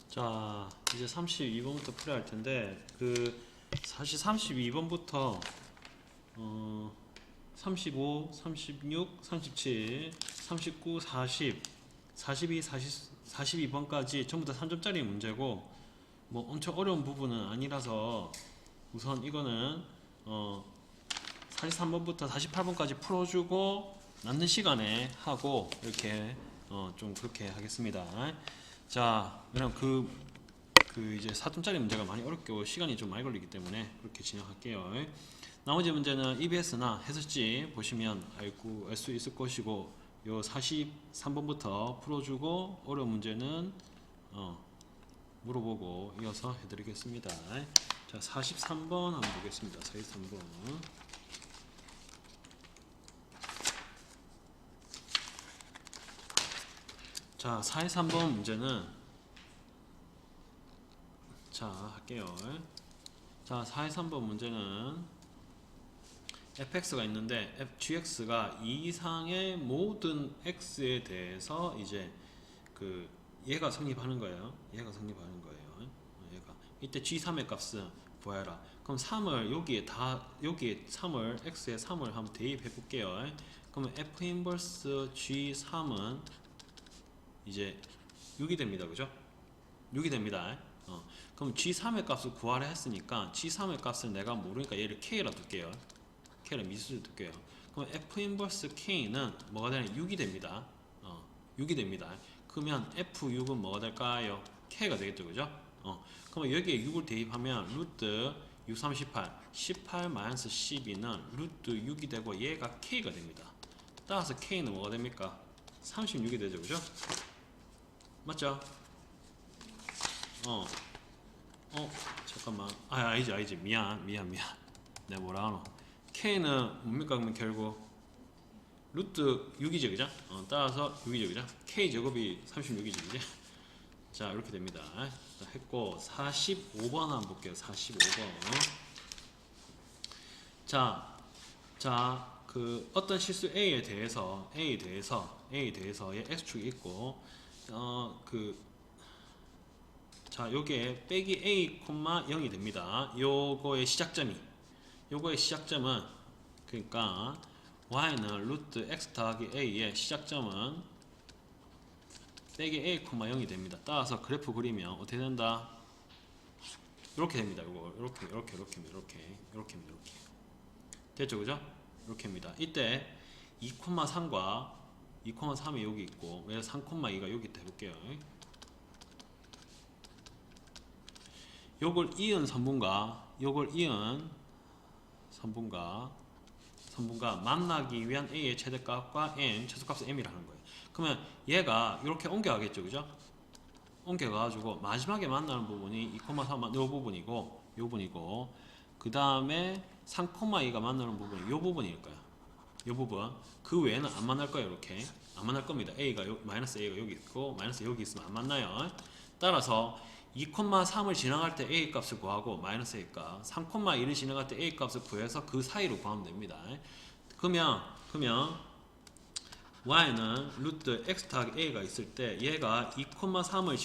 자, 이제 32번부터 풀이할 텐데, 사실 32번부터, 35, 36, 37, 39, 40, 42, 42번까지 전부 다 3점짜리 문제고, 뭐 엄청 어려운 부분은 아니라서, 우선 이거는, 43번부터 48번까지 풀어주고, 남는 시간에 하고, 이렇게, 좀 그렇게 하겠습니다. 자, 그럼 이제 4점짜리 문제가 많이 어렵고 시간이 좀 많이 걸리기 때문에 그렇게 진행할게요. 나머지 문제는 EBS나 해설지 보시면 알 수 있을 것이고, 요 43번부터 풀어주고 어려운 문제는 물어보고 이어서 해드리겠습니다. 자, 43번 한번 보겠습니다. 43번. 자, 43번 문제는 자, 할게요. 자, 423번 문제는 fx가 있는데 gx가 2 이상의 모든 x에 대해서 이제 얘가 성립하는 거예요. 얘가 성립하는 거예요. 얘가 이때 g3의 값은 구해라. 그럼 3을 여기에 3을 x에 3을 한번 대입해 볼게요. 그러면 f 인버스 g3은 이제 6이 됩니다. 그죠? 6이 됩니다. 그럼 G3의 값을 구하라 했으니까 G3의 값을 내가 모르니까 얘를 K라 둘게요. K라 미수로 둘게요. 그럼 F 인버스 K는 뭐가 되냐? 6이 됩니다. 6이 됩니다. 그러면 F6은 뭐가 될까요? K가 되겠죠. 그죠? 그럼 여기에 6을 대입하면 루트 6, 3, 18 마이너스 12는 루트 6이 되고 얘가 K가 됩니다. 따라서 K는 뭐가 됩니까? 36이 되죠. 그죠? 맞죠? 잠깐만. 아니지. 미안. 내가 뭐라 하노. K는 뭡니까? 그러면 결국 루트 6이죠. 그죠? 따라서 6이죠. 그죠? K 제곱이 36이죠. 그죠? 자, 이렇게 됩니다. 자, 했고, 45번 한번 볼게요. 45번. 자, 어떤 실수 A에 대해서 얘 X축이 있고, 자, 요게 빼기 A, 0이 됩니다. 요거의 시작점은 그러니까 y는 루트 x 더하기 a의 시작점은 빼기 a, 0이 됩니다. 따라서 그래프 그리면 어떻게 된다? 이렇게 됩니다. 이렇게 됐죠, 그죠? 이렇게입니다. 이때 2,3과 2,3이 여기 있고, 3,2가 여기 있다 해볼게요. 요걸 이은 선분과 만나기 위한 a의 최대값과 n 최소값은 m이라는 거예요. 그러면 얘가 이렇게 옮겨가겠죠, 그죠? 옮겨가가지고 마지막에 만나는 부분이 2,3만 요 부분이고, 그 다음에 3,2가 만나는 부분이 요 부분일 거야. 요 부분. 그 외에는 안 만날 거예요. 이렇게 안 만날 겁니다. 마이너스 a가 여기 있고 마이너스 여기 있으면 안 만나요. 따라서 2,3을 지나갈 때 a 값을 구하고 마이너스 a 값, 3,1을 지나갈 때 a 값을 구해서 그 사이로 구하면 됩니다. 그러면 y는 루트 x 더하기 a가 있을 때 얘가 2,3을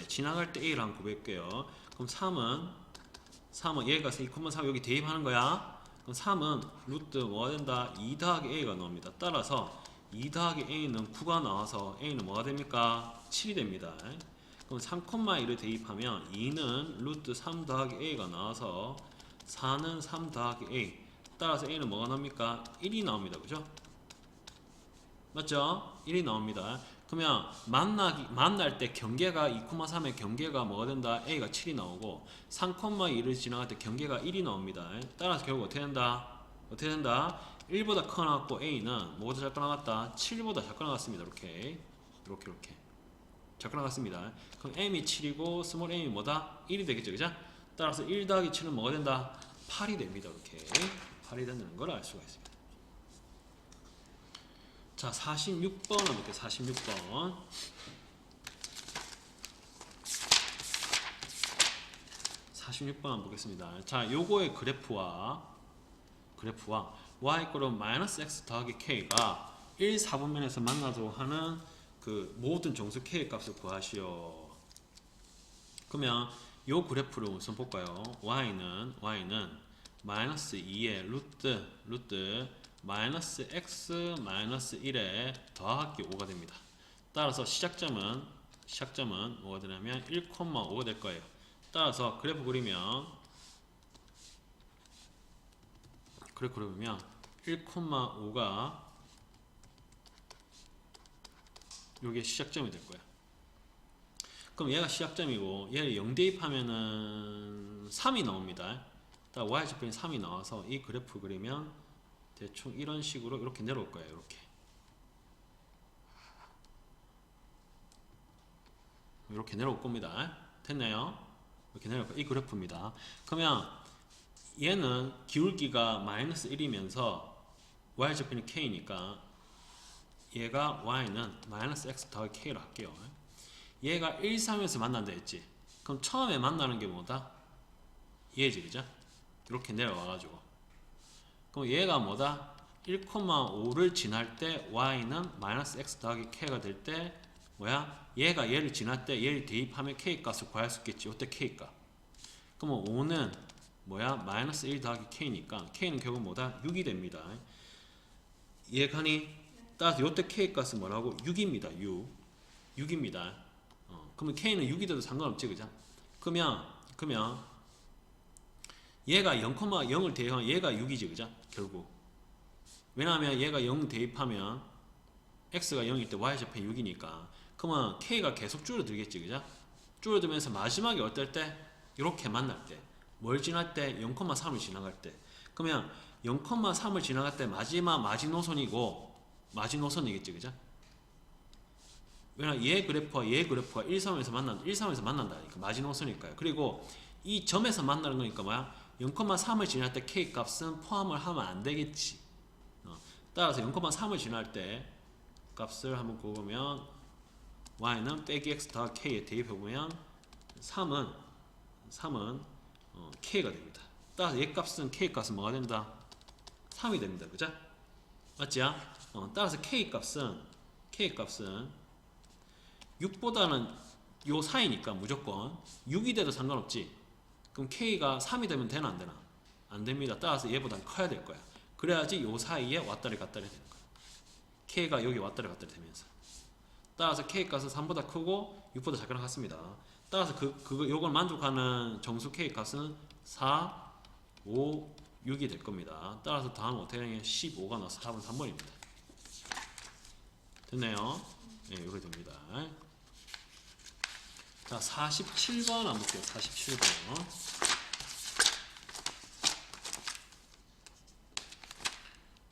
지나갈 때 a를 한번 구해볼게요. 그럼 3은 얘가 2,3 여기 대입하는 거야. 그럼 3은 루트 뭐가 된다? 2 더하기 a가 나옵니다. 따라서 2 더하기 a는 9가 나와서 a는 뭐가 됩니까? 7이 됩니다. 그럼 3,1을 대입하면 2는 루트 3 더하기 a가 나와서 4는 3 더하기 a. 따라서 a는 뭐가 나옵니까? 1이 나옵니다. 그죠? 맞죠? 1이 나옵니다. 그러면 만날 때 경계가 2,3의 경계가 뭐가 된다? a가 7이 나오고 3,2를 지나갈 때 경계가 1이 나옵니다. 따라서 결국 어떻게 된다? 1보다 커 나왔고 a는 뭐보다 작고 나갔다? 7보다 작고 나갔습니다. 이렇게 작고 나갔습니다. 그럼 m이 7이고 스몰 m이 뭐다? 1이 되겠죠. 그죠? 따라서 1 더하기 7은 뭐가 된다? 8이 됩니다. 이렇게 8이 된다는 걸 알 수가 있습니다. 자, 46번 한번 볼게요. 46번. 한번 보겠습니다. 자, 요거의 그래프와 y 이꼬르 마이너스 x 더하기 k가 1, 4분면에서 만나도록 하는 그 모든 정수 k 값을 구하시오. 그러면 요 그래프를 우선 볼까요? y는 마이너스 2의 루트 마이너스 x 마이너스 1에 더하기 5가 됩니다. 따라서 시작점은 뭐가 되냐면 1,5가 될 거예요. 따라서 그래프 그리면 1,5가 요게 시작점이 될 거예요. 그럼 얘가 시작점이고 얘를 0 대입하면은 3이 나옵니다. y좌표는 3이 나와서 이 그래프 그리면 대충 이런 식으로 이렇게 내려올 거예요. 이렇게 내려올 겁니다. 됐나요? 이렇게 내려올 거예요. 이 그래프입니다. 그러면 얘는 기울기가 마이너스 1이면서 y좌표는 k니까 얘가 y는 마이너스 x 더하기 k로 할게요. 얘가 1, 3에서 만난다 했지. 그럼 처음에 만나는 게 뭐다? 얘지, 그죠? 이렇게 내려와가지고. 그럼 얘가 뭐다? 1,5를 지날 때 y는 마이너스 x 더하기 k가 될 때 뭐야? 얘가 얘를 지날 때 얘를 대입하면 k 값을 구할 수 있겠지. 이때 k 값. 그러면 5는 뭐야? 마이너스 1 더하기 k니까 k는 결국 뭐다? 6이 됩니다. 이해가니? 따라서 이때 k 값은 뭐라고? 6입니다. 6입니다. 그러면 k는 6이 돼도 상관없지, 그죠? 그러면 얘가 0,0을 대입하면 얘가 6이지, 그죠? 결국. 왜냐하면 얘가 0 대입하면 x가 0일 때 y좌표 6이니까. 그러면 k가 계속 줄어들겠지, 그죠? 줄어들면서 마지막에 어떨 때? 이렇게 만날 때. 뭘 지날 때? 0,3을 지나갈 때. 그러면 0,3을 지나갈 때 마지노선이겠지, 그죠? 왜냐면 얘 그래프가 1, 3에서 만난다니까. 마지노선일까요? 그리고 이 점에서 만나는 거니까 뭐야? 0,3을 지날 때 k 값은 포함을 하면 안 되겠지. 따라서 0,3을 지날 때 값을 한번 보면 y는 빼기 x 더하기 k에 대입해보면 3은 k가 됩니다. 따라서 얘 값은 k 값은 뭐가 된다? 3이 됩니다. 그죠? 맞지? 따라서 k 값은 6보다는 요 사이니까 무조건 6이 돼도 상관없지. 그럼 k가 3이 되면 되나 안 되나? 안 됩니다. 따라서 얘보다는 커야 될 거야. 그래야지 요 사이에 왔다리 갔다리 되는 거야. k가 여기 왔다리 갔다리 되면서. 따라서 k 값은 3보다 크고 6보다 작거나 같습니다. 따라서 요걸 만족하는 정수 k 값은 4, 5, 6이 될 겁니다. 따라서 다음 어떻게 되냐? 15가 나와서 답은 3번입니다. 됐네요. 네, 이렇게 됩니다. 자, 47번 한번 볼게요. 47번.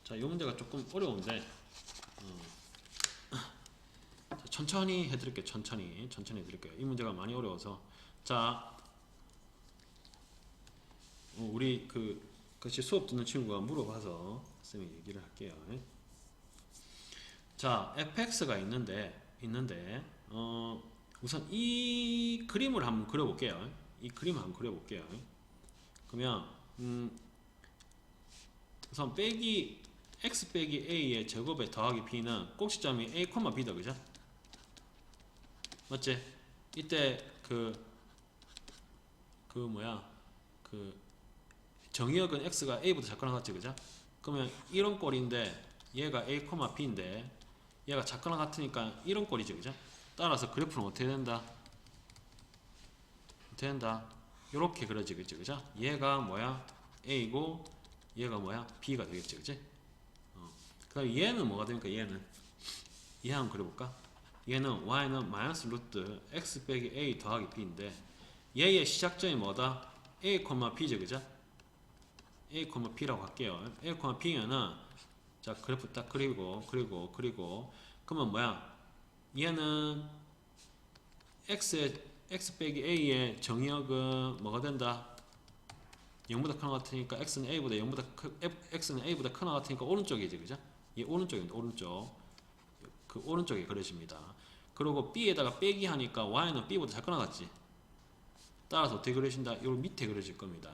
자, 이 문제가 조금 어려운데 자, 천천히 해드릴게요. 천천히 해드릴게요. 이 문제가 많이 어려워서. 자, 우리 같이 수업 듣는 친구가 물어봐서 쌤이 얘기를 할게요. 자, fx가 있는데 우선 이 그림을 한번 그려볼게요. 그러면 우선 x 빼기 a의 제곱에 더하기 b는 꼭지점이 a, b다, 그죠? 맞지? 이때 정의역은 x가 a보다 작거나 같지, 그죠? 그러면 이런 꼴인데 얘가 a, b인데 얘가 작거나 같으니까 이런 꼴이죠, 그죠? 따라서 그래프는 어떻게 된다? 이렇게 그려지겠지, 그죠? 얘가 뭐야? a고 얘가 뭐야? b가 되겠지, 그지? 그 다음에 얘는 뭐가 됩니까? 얘 한번 그려볼까? 얘는 y는 마이너스 루트 x 빼기 a 더하기 b인데 얘의 시작점이 뭐다? a, b죠, 그죠? a, b라고 할게요. a, b면은 자, 그래프 딱 그리고 그러면 뭐야? 얘는 x 빼기 a의 정의역은 뭐가 된다? 0보다 큰 것 같으니까 x는 a보다 큰 것 같으니까 오른쪽이지, 그죠? 얘 오른쪽입니다. 오른쪽에 그려집니다. 그리고 b에다가 빼기 하니까 y는 b보다 작거나 같지? 따라서 어떻게 그려진다? 요 밑에 그려질 겁니다.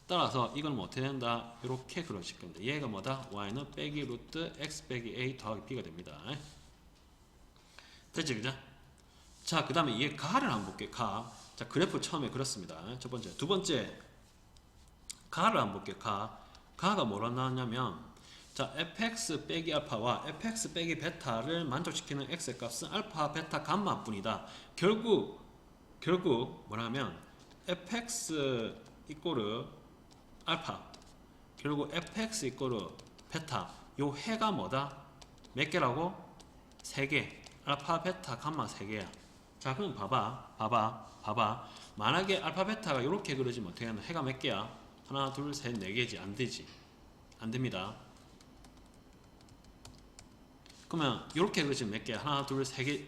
따라서 이건 뭐 어떻게 된다? 이렇게 그려질 겁니다. 얘가 뭐다? y는 빼기 루트 x 빼기 a 더하기 b가 됩니다. 됐지, 그죠? 자, 그 다음에 얘 가를 한번 볼게요. 가. 자, 그래프 처음에 그렇습니다. 첫 번째. 두 번째, 가를 한번 볼게요. 가가 뭐라 나왔냐면, 자, fx 빼기 알파와 fx 빼기 베타를 만족시키는 x의 값은 알파, 베타, 감마 뿐이다. 결국 뭐냐면, fx 이꼬르 알파, 결국 fx 이꼬르 베타, 요 해가 뭐다? 몇 개라고? 3개. 알파, 베타, 감마 3개야. 자, 그럼 봐봐. 만약에 알파, 베타가 이렇게 그려지면 어떻게 하면 해가 몇 개야? 하나, 둘, 셋, 4개지. 안 되지. 안 됩니다. 그러면 이렇게 그려지면 몇 개야? 하나, 둘, 세 개,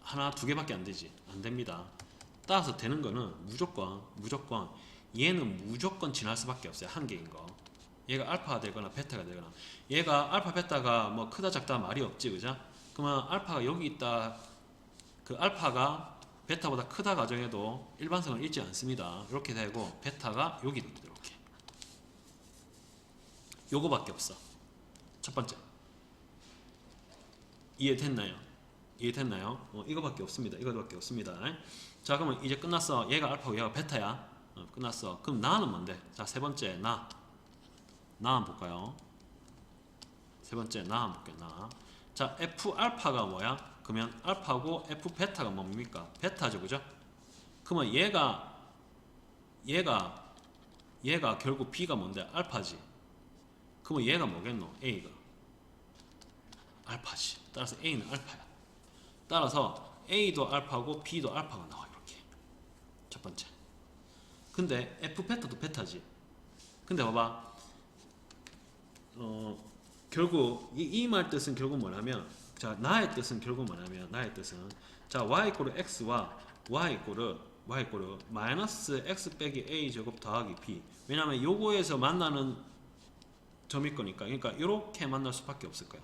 하나, 2개밖에 안 되지. 안 됩니다. 따라서 되는 거는 무조건 얘는 무조건 지날 수밖에 없어요. 한 개인 거. 얘가 알파가 되거나 베타가 되거나. 얘가 알파, 베타가 뭐 크다 작다 말이 없지, 그죠? 그러면 알파가 여기 있다. 그 알파가 베타보다 크다 가정에도 일반성을 잃지 않습니다. 이렇게 되고 베타가 여기도 이렇게. 요거밖에 없어. 첫 번째. 이해됐나요? 이거밖에 없습니다. 이거밖에 없습니다. 자, 그러면 이제 끝났어. 얘가 알파고 얘가 베타야. 끝났어. 그럼 나는 뭔데? 자, 세 번째 나 한번 볼까요? 세 번째 나 한번 볼게요. 나. 자, F 알파가 뭐야? 그러면 알파고 F 베타가 뭡니까? 베타죠, 그죠? 그러면 얘가 결국 B가 뭔데? 알파지. 그러면 얘가 뭐겠노? A가 알파지. 따라서 A는 알파야. 따라서 A도 알파고 B도 알파가 나와. 이렇게. 첫 번째. 근데 F 베타도 베타지. 근데 봐봐. 결국 이 말 뜻은 결국 뭐냐면, 자, 나의 뜻은 결국 뭐냐면, 자, y 이꼬르 x와 y 이꼬르 마이너스 x 빼기 a 제곱 더하기 b. 왜냐면 요거에서 만나는 점일 거니까. 그러니까 이렇게 만날 수밖에 없을 거야.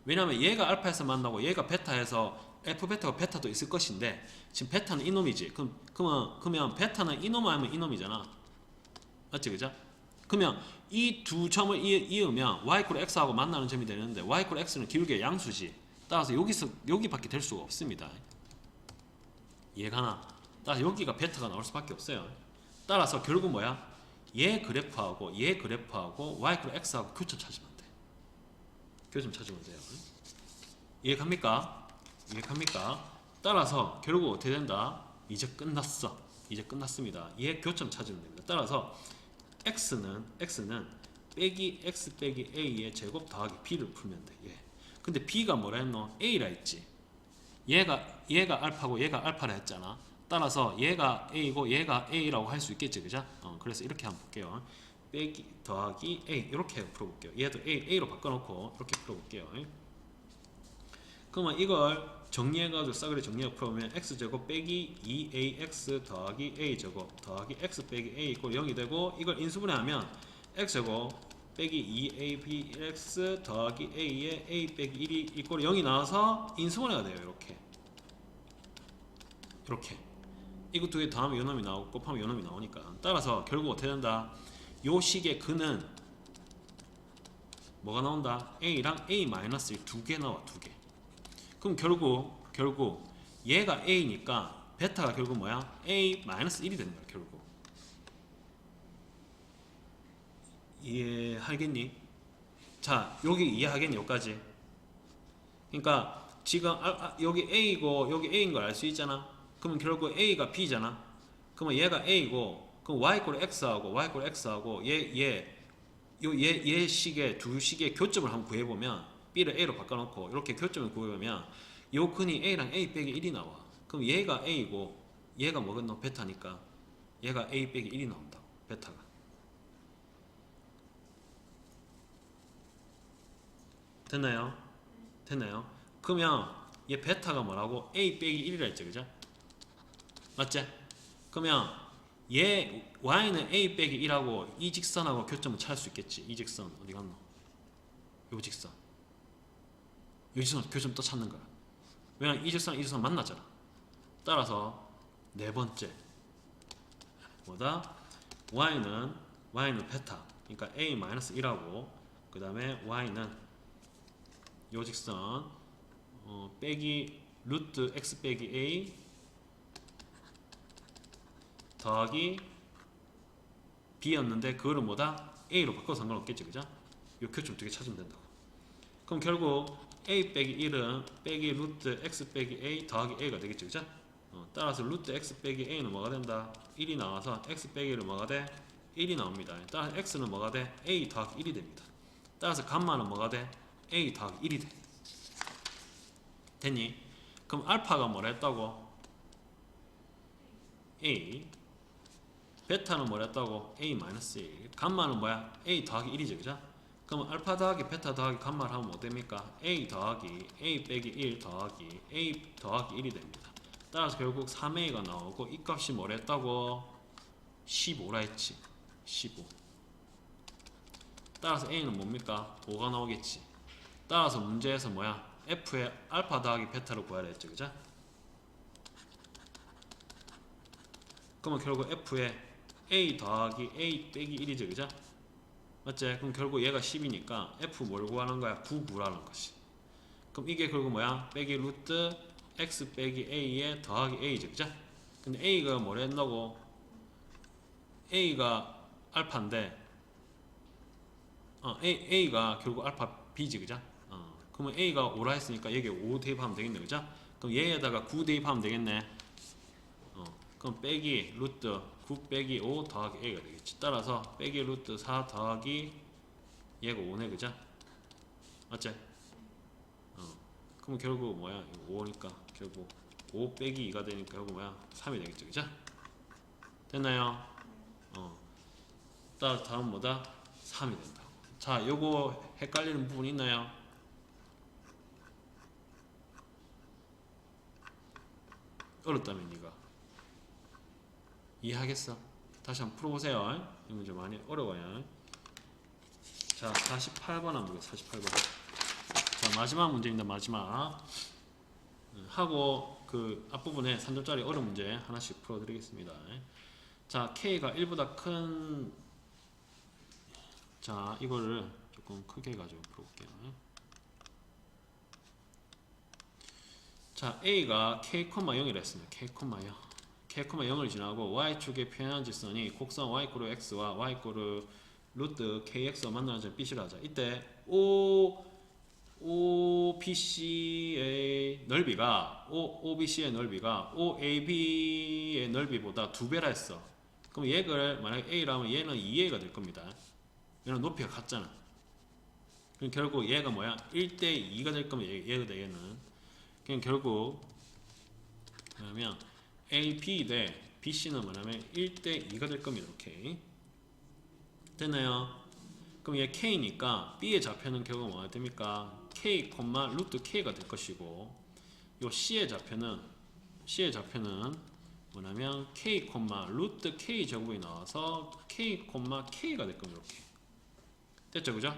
왜냐면 얘가 알파에서 만나고 얘가 베타에서 f 베타가 베타도 있을 것인데, 지금 베타는 이놈이지. 그러면 베타는 이놈 아니면 이놈이잖아. 맞지, 그죠? 그러면 이 두 점을 이으면 y 이퀄 x하고 만나는 점이 되는데, y 이퀄 x는 기울기의 양수지. 따라서 여기밖에 될 수가 없습니다. 얘가나. 따라서 여기가 베타가 나올 수밖에 없어요. 따라서 결국 뭐야? 얘 그래프하고 y 이퀄 x하고 교점 찾으면 돼. 교점 찾으면 돼요. 이해갑니까? 따라서 결국 어떻게 된다? 이제 끝났습니다. 얘 교점 찾으면 됩니다. 따라서 x는 빼기 x 빼기 a의 제곱 더하기 b를 풀면 돼. 예. 근데 b가 뭐라 했노? a라 했지. 얘가 알파고 얘가 알파라 했잖아. 따라서 얘가 a고 얘가 a라고 할 수 있겠지, 그죠? 그래서 이렇게 한번 볼게요. 빼기 더하기 a 이렇게 풀어볼게요. 얘도 a로 바꿔놓고 이렇게 풀어볼게요. 그러면 이걸 정리해가지고 싸그리 정리해 풀어보면 x제곱 빼기 2ax 더하기 a제곱 더하기 x 빼기 a 이꼴 0이 되고, 이걸 인수분해하면 x제곱 빼기 2abx 더하기 a의 a 빼기 1이 이꼴 0이 나와서 인수분해가 돼요. 이렇게 이거 두 개 더하면 요놈이 나오고 곱하면 요놈이 나오니까. 따라서 결국 어떻게 된다? 요 식의 근은 뭐가 나온다? a랑 a-1 두 개 나와. 두 개. 그럼 결국 얘가 a니까 베타가 결국 뭐야? a-1이 되는 거야. 결국 이해하겠니? 자, 여기 이해하겠니? 여기까지. 그러니까 지금 여기 a고 여기 a인 걸 알 수 있잖아. 그러면 결국 a가 b잖아. 그러면 얘가 a고, 그럼 y 이퀄 x하고 얘 식의 두 식의 교점을 한번 구해보면, b를 a로 바꿔놓고 이렇게 교점을 구해보면 요 근이 a랑 a 빼기 1이 나와. 그럼 얘가 a고 얘가 뭐겠노? 베타니까 얘가 a 빼기 1이 나온다고. 베타가. 됐나요? 그러면 얘 베타가 뭐라고? a 빼기 1이라 했죠, 그죠? 맞지? 그러면 얘 y는 a 빼기 1하고 이 직선하고 교점을 찾을 수 있겠지. 이 직선 어디 갔노? 요 직선 교점 또 찾는 거야. 왜냐면 이 직선 만나잖아. 따라서 네 번째 뭐다? y는 베타, 그러니까 a-1하고 그 다음에 y는 요 직선 빼기 루트 x 빼기 a 더하기 b였는데 그거를 뭐다? a로 바꿔도 상관없겠지, 그죠? 요 교점 두 개 찾으면 된다고. 그럼 결국 a 빼기 1은 빼기 루트 x 빼기 a 더하기 a가 되겠죠, 그죠? 따라서 루트 x 빼기 a는 뭐가 된다? 1이 나와서 x 빼기 1은 뭐가 돼? 1이 나옵니다. 따라서 x는 뭐가 돼? a 더하기 1이 됩니다. 따라서 감마는 뭐가 돼? a 더하기 1이 돼. 됐니? 그럼 알파가 뭐라 했다고? a. 베타는 뭐라 했다고? a-1. 감마는 뭐야? a 더하기 1이죠, 그죠? 그럼 알파 더하기 베타 더하기 감마를 하면 뭐 됩니까? a 더하기 a 빼기 1 더하기 a 더하기 1이 됩니다. 따라서 결국 3a가 나오고 이 값이 뭐라 했다고? 15라 했지. 15. 따라서 a는 뭡니까? 5가 나오겠지. 따라서 문제에서 뭐야? f의 알파 더하기 베타를 구하라 했죠, 그죠? 그러면 결국 f의 a 더하기 a 빼기 1이죠, 그죠? 맞지? 그럼 결국 얘가 10이니까 f 뭘 구하는 거야? 9 구하라는 것이. 그럼 이게 결국 뭐야? 빼기 루트 x 빼기 a에 더하기 a죠, 그죠? 근데 a가 뭐라 했나고? a가 알파인데 a가 결국 알파 b지, 그죠? 그러면 a가 5라 했으니까 여기에 5 대입하면 되겠네, 그죠? 그럼 얘에다가 9 대입하면 되겠네. 그럼 빼기 루트 9 빼기 5 더하기 a가 되겠지. 따라서 빼기 루트 4 더하기 얘가 5네, 그죠? 맞지? 그럼 결국 뭐야? 5니까 결국 5 빼기 2가 되니까 결국 뭐야? 3이 되겠죠, 그죠? 됐나요? 따라서 다음 뭐다? 3이 된다고. 자, 요거 헷갈리는 부분 있나요? 어렵다면 니가 이해하겠어? 다시 한번 풀어보세요. 이 문제 많이 어려워요. 자, 48번 한번 보겠습니다. 48번. 자, 마지막 문제입니다. 마지막. 하고 그 앞부분에 3점짜리 어려운 문제 하나씩 풀어드리겠습니다. 자, K가 1보다 큰, 자, 이거를 조금 크게 가지고 풀어볼게요. 자, A가 K,0이라 했습니다. K,0. K,0을 지나고 Y축에 표현한 직선이 곡선 Y 이꼬르 X와 Y 이꼬르 루트 KX와 만나는 점 B시라 하자. 이때 OBC의 넓이가 OBC의 넓이가 OAB의 넓이보다 2배라 했어. 그럼 얘를 만약에 A라면 얘는 2A가 될 겁니다. 얘는 높이가 같잖아. 그럼 결국 얘가 뭐야? 1대2가 될 거면 얘가 되겠는. 그럼 결국 그러면 AB 대 BC는 뭐냐면 1대2가 될 겁니다. 이렇게 됐나요? 그럼 얘 K니까 B의 좌표는 결국 뭐가 됩니까? K, 루트 K가 될 것이고 요 C의 좌표는 뭐냐면 K, 루트 K 제곱이 나와서 K, K가 될 겁니다. 이렇게 됐죠, 그죠?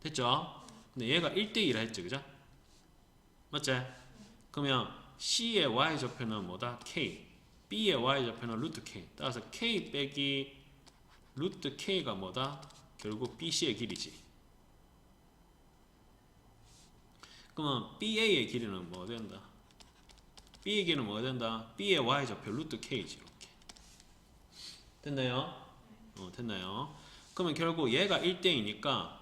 됐죠? 근데 얘가 1대2라 했죠, 그죠? 맞지? 그러면 C의 Y좌표는 뭐다? K. B의 Y좌표는 루트 K. 따라서 K 빼기 루트 K가 뭐다? 결국 BC의 길이지. 그러면 BA의 길이는 뭐가 된다? B의 길이는 뭐가 된다? B의 Y좌표 루트 K지. 이렇게. 됐나요? 됐나요? 그러면 결국 얘가 1대2니까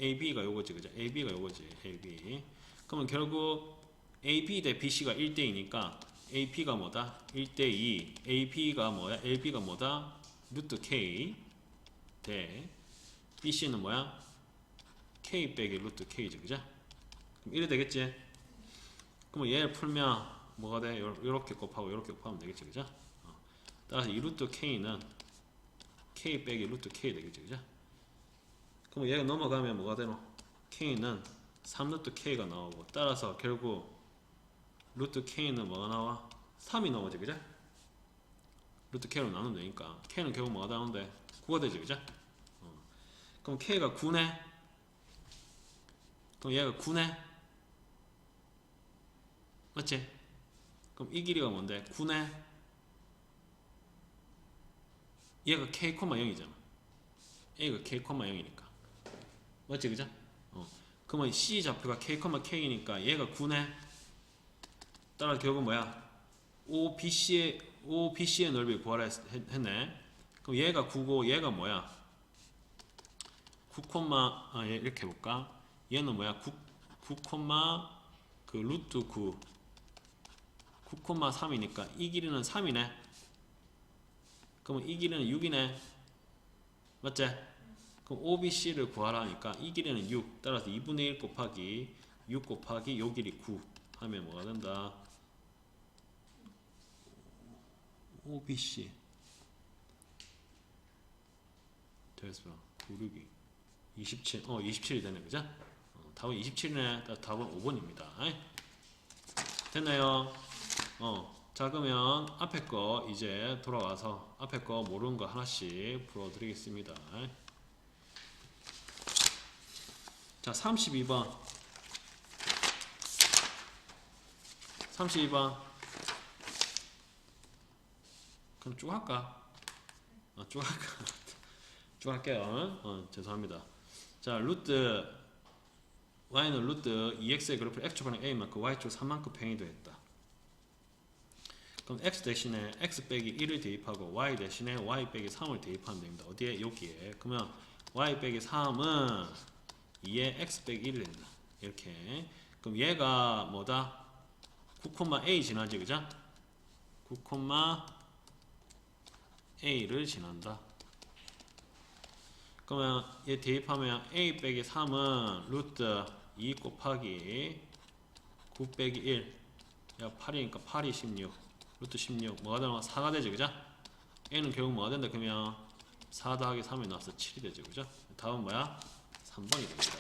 AB가 요거지, 그죠? AB가 요거지, AB. 그러면 결국 AB 대 BC가 1대2니까 AP가 뭐다? 1대2. AB가 뭐야? LB가 뭐다? 루트 K 대 BC는 뭐야? K 빼기 루트 K지, 그죠? 그럼 이래 되겠지? 그럼 얘를 풀면 뭐가 돼? 요렇게 곱하고 요렇게 곱하면 되겠지, 그죠? 따라서 이 루트 K는 K 빼기 루트 K 되겠지, 그죠? 그럼 얘가 넘어가면 뭐가 되노? K는 3루트 K가 나오고 따라서 결국 루트 K는 뭐가 나와? 3이 나오지, 그죠? 루트 K로 나누면 되니까 K는 결국 뭐가 나오는데? 9가 되지, 그죠? 그럼 K가 9네? 그럼 얘가 9네? 맞지? 그럼 이 길이가 뭔데? 9네? 얘가 K, 0이잖아. A가 K, 0이니까 맞지, 그죠? 그러면 C 좌표가 K, K니까 얘가 9네. 따라서 결국 뭐야? OBC의 넓이 구하라 했네. 그럼 얘가 9고 얘가 뭐야? 9, 이렇게 해볼까? 얘는 뭐야? 9, 그 루트 9, 9,3이니까 이 길이는 3이네. 그러면 이 길이는 6이네. 맞지? 그럼 OBC를 구하라니까 이 길이는 6. 따라서 2분의 1 곱하기 6 곱하기 요 길이 9 하면 뭐가 된다? OBC 됐어. 9, 6이 27. 27이 되네. 그죠? 답은 27이네. 답은 5번입니다. 됐나요? 자, 그러면 앞에 거 이제 돌아와서 앞에 거 모르는 거 하나씩 풀어드리겠습니다. 자, 32번. 32번. 그럼 쭉 할까? 쭉 할까? 쭉 할게요. 죄송합니다. 자, 루트 y는 루트 2x의 그래프를 x축하는 a만큼 y축 3만큼 평이 되었다. 그럼 x 대신에 x 빼기 1을 대입하고 y 대신에 y 빼기 3을 대입하면 됩니다. 어디에? 여기에. 그러면 y 빼기 3은 2에 x 빼기 1이 된다. 이렇게. 그럼 얘가 뭐다? 9,a 지나지, 그죠? 9,a를 지난다. 그러면 얘 대입하면 a 빼기 3은 루트 2 곱하기 9 빼기 1. 야, 8이니까 8이 16. 루트 16. 뭐가 되나? 4가 되지, 그죠? a는 결국 뭐가 된다? 그러면 4 더하기 3이 나와서 7이 되죠, 그죠? 답은 뭐야? 3번이 됩니다.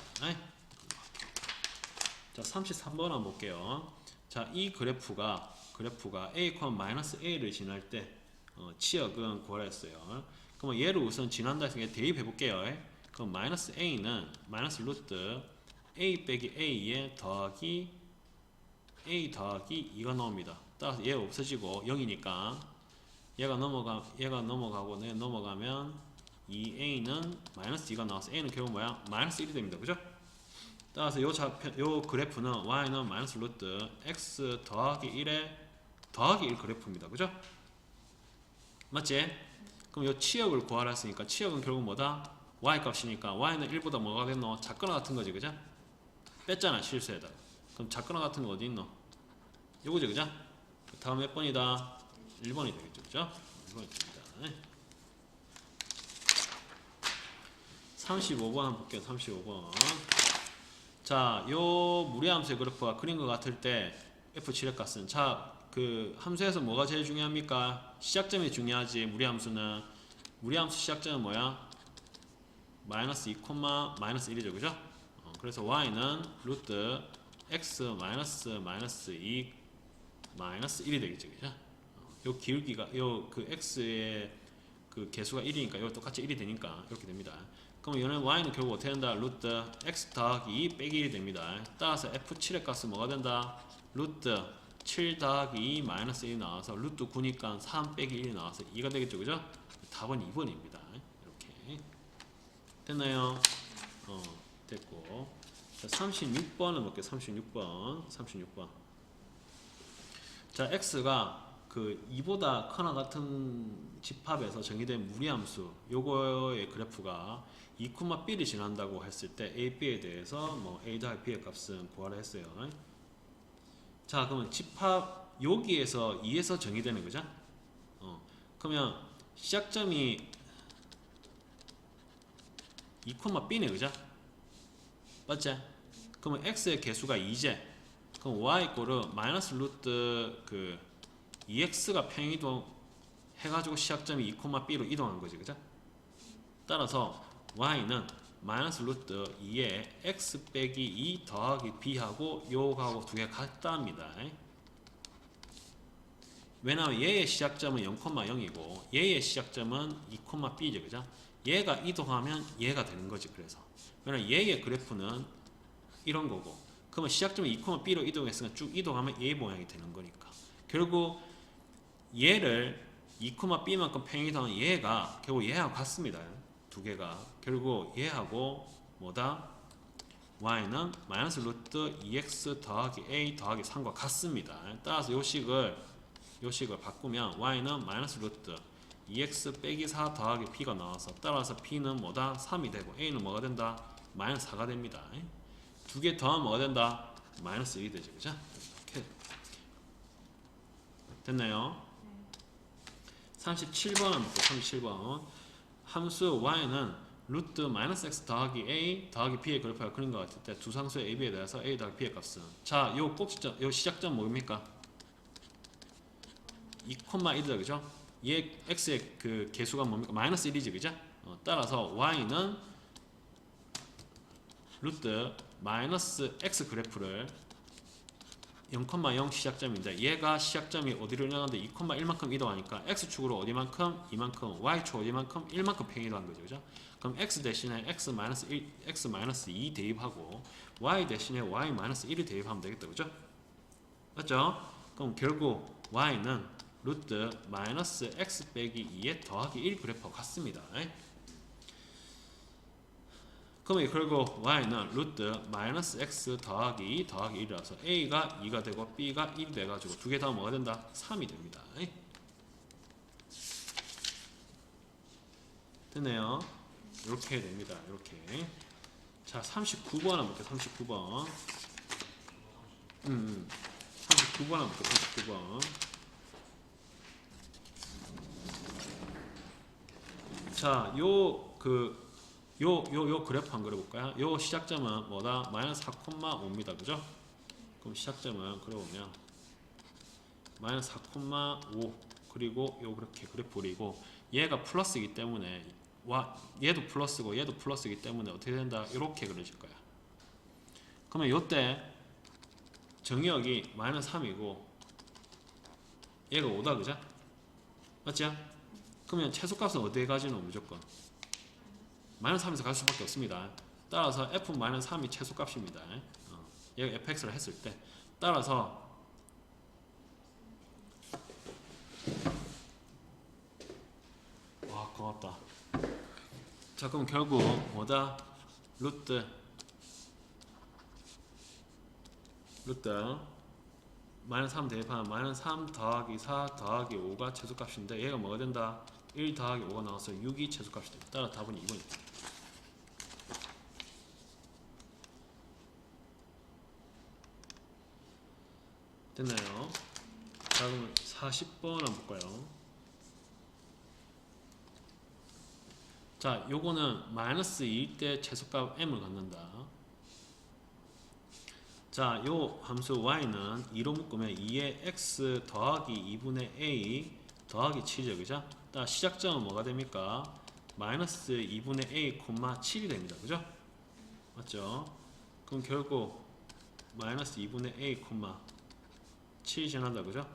자, 33번 한번 볼게요. 자, 이 그래프가 a, -a를 지날 때 치역은 구하라 했어요. 그럼 얘를 우선 지난다 해서 대입해 볼게요. 그럼 -a는 마이너스 루트 a 빼기 a에 더하기 a 더하기 2가 나옵니다. 따라서 얘가 없어지고 0이니까 얘가 넘어가고 얘 넘어가면 2a는 마이너스 2가 나와서 a는 결국 뭐야? 마이너스 1이 됩니다. 그죠? 따라서 요 그래프는 y는 마이너스 루트 x 더하기 1에 더하기 1 그래프입니다. 그죠? 맞지? 그럼 요 치역을 구하라 했으니까 치역은 결국 뭐다? y 값이니까 y는 1보다 뭐가 됐노? 작거나 같은 거지. 그죠? 뺐잖아, 실수에다. 그럼 작거나 같은 거 어디 있노? 요거지. 그죠? 다음 몇 번이다? 1번이 되겠죠. 그죠? 1번이 됩니다. 35번 한번 볼게요. 35번. 자, 요 무리함수의 그래프가 그린 것 같을 때 F7의 값은, 자, 그 함수에서 뭐가 제일 중요합니까? 시작점이 중요하지. 무리함수 시작점은 뭐야? 마이너스 2, 마이너스 1이죠. 그죠? 그래서 y는 루트 x 마이너스 2 마이너스 1이 되겠죠. 그죠? 요 기울기가 요 그 x의 그 개수가 1이니까 요 똑같이 1이 되니까 이렇게 됩니다. 그럼 얘는 y는 결국 어떻게 된다? 루트 x 더하기 2 빼기 1이 됩니다. 따라서 f7의 값은 뭐가 된다? 루트 7 더하기 2 마이너스 1이 나와서 루트 9니까 3 빼기 1이 나와서 2가 되겠죠. 그죠? 답은 2번입니다. 이렇게 됐나요? 됐고. 자, 36번은 볼게요. 36번. 자, x가 그 2보다 크나 같은 집합에서 정의된 무리함수 요거의 그래프가 2,b를 지난다고 했을 때 a, b에 대해서 뭐 a 더하기 b의 값은 구하라 했어요. 자, 그러면 집합 여기에서 2에서 정의되는 거죠? 그러면 시작점이 2,b네. 그죠? 맞지? 그러면 x의 개수가 2제. 그럼 y 이꼴은 마이너스 루트 그 2x가 평이동 해가지고 시작점이 2,b로 이동한 거지. 그죠? 따라서 y는 마이너스 루트 2에 x 빼기 2 더하기 b하고 요거하고 두 개 같답니다. 왜냐하면 얘의 시작점은 0,0이고 얘의 시작점은 2,b죠. 그죠? 얘가 이동하면 얘가 되는 거지. 그래서 왜냐면 얘의 그래프는 이런 거고, 그러면 시작점이 2,b로 이동했으니까 쭉 이동하면 얘 모양이 되는 거니까 결국 얘를 2,b만큼 평이동한 얘가 결국 얘하고 같습니다. 두 개가 결국 얘하고 뭐다? y는 마이너스 루트 2x 더하기 a 더하기 3과 같습니다. 따라서 요식을 바꾸면 y는 마이너스 루트 2x 빼기 4 더하기 b가 나와서 따라서 b는 뭐다? 3이 되고 a는 뭐가 된다? 마이너스 4가 됩니다. 두 개 더하면 뭐가 된다? 마이너스 1이 되죠. 그죠? 이렇게 됐나요? 37번 한번 볼게요. 37번 함수 y는 루트 마이너스 x 더하기 a 더하기 b의 그래프가 그린 것 같을 때 두 상수의 a, b에 대해서 a 더하기 b의 값은 자, 요 꼭지점, 요 시작점 뭐입니까? 2,1이다 그죠? 얘 x의 그 개수가 뭡니까? 마이너스 1이지 그죠? 따라서 y는 루트 마이너스 x 그래프를 0,0 시작점인데 얘가 시작점이 어디로 이동하는데 2,1만큼 이동하니까 x축으로 어디만큼? 2만큼 y축 어디만큼? 1만큼 평이동한 거죠. 그죠? 그럼 x 대신에 x-1, x-2 대입하고 y 대신에 y-1을 대입하면 되겠다. 그죠? 맞죠? 그럼 결국 y는 루트 마이너스 x 빼기 2의 더하기 1 그래프와 같습니다. 그러면 결국 y는 루트 마이너스 x 더하기 2 더하기 1이라서 a가 2가 되고 b가 1이 돼가지고 두 개 다 뭐가 된다? 3이 됩니다. 됐네요. 이렇게 됩니다. 이렇게. 자, 39번 한번 볼게요. 39번. 39번 한번 볼게요. 39번. 자, 요 그래프 한번 그려볼까요? 요 시작점은 뭐다? 마이너스 4,5입니다. 그죠? 그럼 시작점은 그려보면 마이너스 4,5 그리고 요 그렇게 그래프 그리고 얘가 플러스이기 때문에 얘도 플러스고 얘도 플러스이기 때문에 어떻게 된다? 이렇게 그려질 거야. 그러면 요때 정의역이 마이너스 3이고 얘가 5다 그죠? 맞죠? 그러면 최소값은 어디에 가지노? 무조건 마이너스 3에서 갈 수밖에 없습니다. 따라서 f-3이 최소값입니다. 얘가 fx를 했을 때 따라서 와 고맙다. 자 그럼 결국 뭐다? 루트 마이너스 3 대입하면 마이너스 3 더하기 4 더하기 5가 최소값인데 얘가 뭐가 된다? 1 더하기 5가 나와서 6이 최소값이 됩니다. 따라 답은 2번입니다. 됐나요? 자 그럼 40번 한번 볼까요? 자 요거는 마이너스 2일 때 최소값 m을 갖는다. 자 요 함수 y는 2로 묶으면 2의 x 더하기 2분의 a 더하기 7이죠. 그죠? 따라 시작점은 뭐가 됩니까? 마이너스 2분의 a, 7이 됩니다. 그죠? 맞죠? 그럼 결국 마이너스 2분의 a, 7이 지난다. 그죠?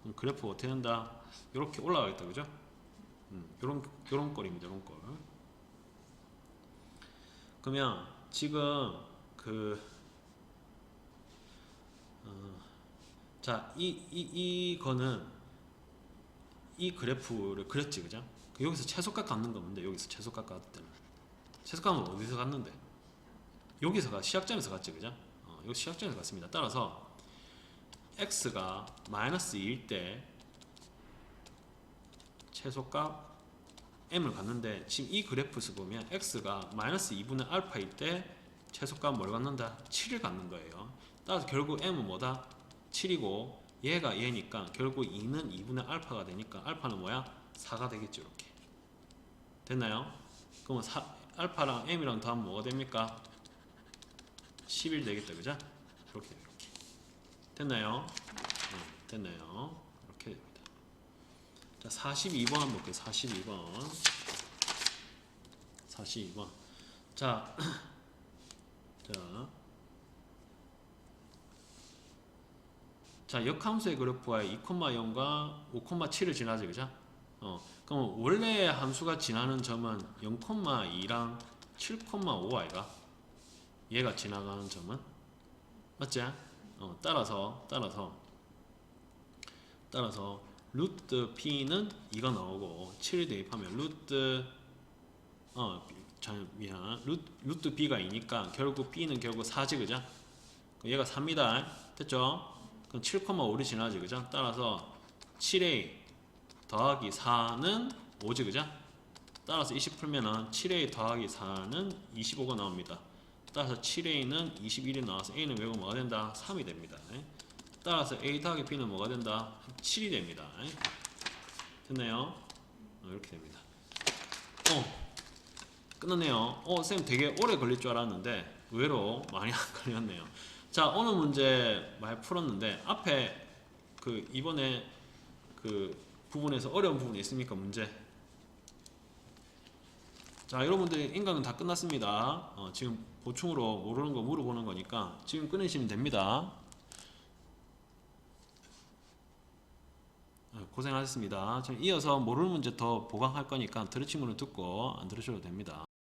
그럼 그래프 어떻게 된다? 이렇게 올라가겠다. 그죠? 요런 꼴입니다. 요런 꼴. 그러면 지금 자, 이거는 이 그래프를 그렸지, 그죠? 여기서 최소값 갖는 거 뭔데? 여기서 최소값 갖을 최소값은 어디서 갖는데? 여기서 시작점에서 갖지, 그죠? 여기 시작점에서 갖습니다. 따라서 x가 마이너스 2일 때 최소값 m을 갖는데 지금 이 그래프에서 보면 x가 마이너스 2분의 알파일 때 최소값 뭘 갖는다? 7을 갖는 거예요. 따라서 결국 m은 뭐다? 7이고 얘가 얘니까 결국 2는 2분의 알파가 되니까 알파는 뭐야? 4가 되겠죠. 이렇게 됐나요? 그러면 알파랑 m이랑 더하면 뭐가 됩니까? 11 되겠다. 그죠? 이렇게 됐나요? 네, 됐나요? 이렇게 됩니다. 자 42번 한번 볼게요. 42번 자 역함수의 그래프와 2,0과 5,7을 지나죠. 그죠? 그럼 원래 함수가 지나는 점은 0,2랑 7,5 아이가? 얘가 지나가는 점은? 맞지? 따라서 루트 p는 2가 나오고 7을 대입하면 루트 미안. 루트 b가 2니까 결국 b는 결국 4지 그죠? 얘가 4입니다. 됐죠? 그럼 7,5를 지나지 그죠? 따라서 7a 더하기 4는 5지 그죠? 따라서 20 풀면은 7a 더하기 4는 25가 나옵니다. 따라서 7a는 21이 나와서 a는 외고 뭐가 된다? 3이 됩니다. 따라서 a 더하기 b는 뭐가 된다? 7이 됩니다. 됐나요? 이렇게 됩니다. 끝났네요. 선생님 되게 오래 걸릴 줄 알았는데 의외로 많이 안 걸렸네요. 자, 오늘 문제 많이 풀었는데 앞에 그 이번에 그 부분에서 어려운 부분이 있습니까? 문제. 자, 여러분들 인강은 다 끝났습니다. 지금 보충으로 모르는 거 물어보는 거니까 지금 끊으시면 됩니다. 고생하셨습니다. 지금 이어서 모르는 문제 더 보강할 거니까 들은 친구는 듣고 안 들으셔도 됩니다.